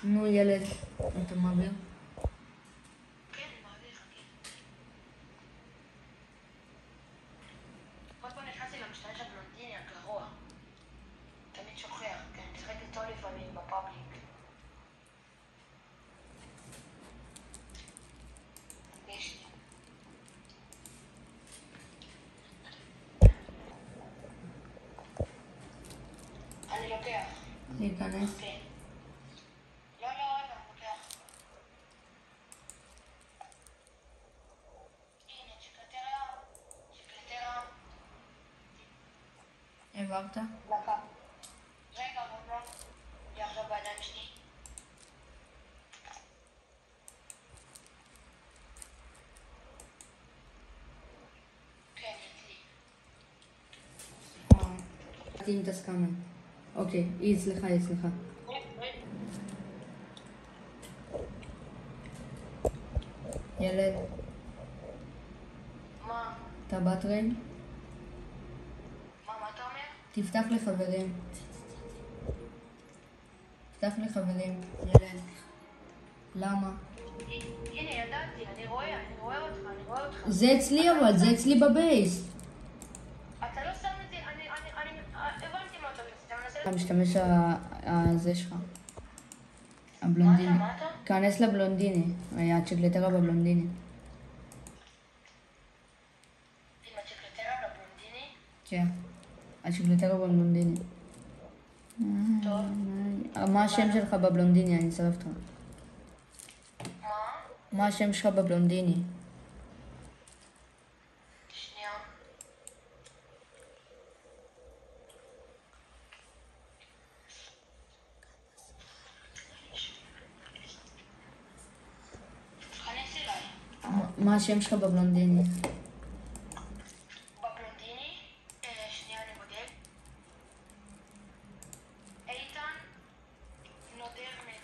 נו ילד, אתה מעביר? כן, אני מעביר, חכי. עוד פעם נכנסתי למשתמש הבלונדיני הגרוע. תמיד שוכח, כי אני משחק איתו לפעמים בפאבליק. יש לי. אני לוקח. להיכנס? כן. לא, רגע, אני לוקח. הנה, שקלטריה. העברת? דקה. רגע, לא. היא עכשיו בידיים שלי. כן, אצלי. תשים את הסקאנר. אוקיי, היא אצלך. ילד, מה? אתה בטרן? מה אתה אומר? תפתח לחברים. ילד. למה? הנה, ידעתי, אני רואה אותך. זה אצלי אבל, זה אצלי בבייס. אתה לא שם את זה, אני הבנתי מה אתה מנסה. המשתמש הזה שלך. הבלונדיני. מה אתה? כנס לבלונדיני. היה צ'קלטרה בבלונדיני. עם הצ'קלטרה בבלונדיני? כן. הצ'קלטרה בבלונדיני. טוב. מה השם שלך בבלונדיני? אני אצרף אותך. מה? מה השם שלך בבלונדיני? שנייה. תכנס אליי. מה השם שלך בבלונדיני? בבלונדיני? שנייה, אני בודק. איתן נודרמן.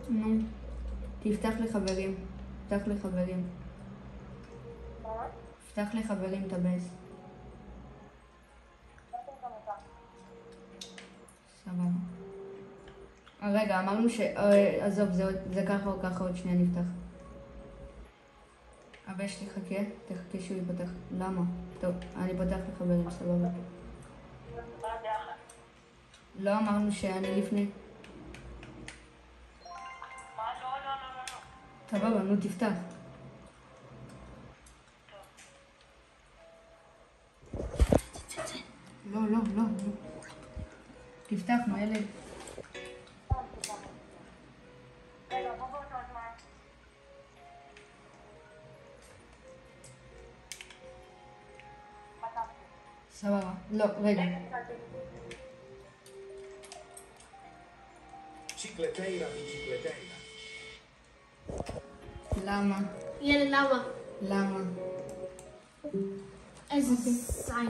נו, תפתח לחברים. פתח לחברים את הבייס. סבבה. רגע, אמרנו עזוב, זה ככה או ככה, עוד שנייה נפתח. הבייס שלי תחכה שהוא ייפתח. למה? טוב, אני פותח לחברים, סבבה. לא אמרנו שאני לפני. מה? לא. סבבה, נו תפתח. לא. תפתח, מה ילד? רגע, בוא באותו הזמן. פתחתי. סבבה. לא, רגע. צ'יקלטיירה. למה? ילד, למה? למה? איזה זין.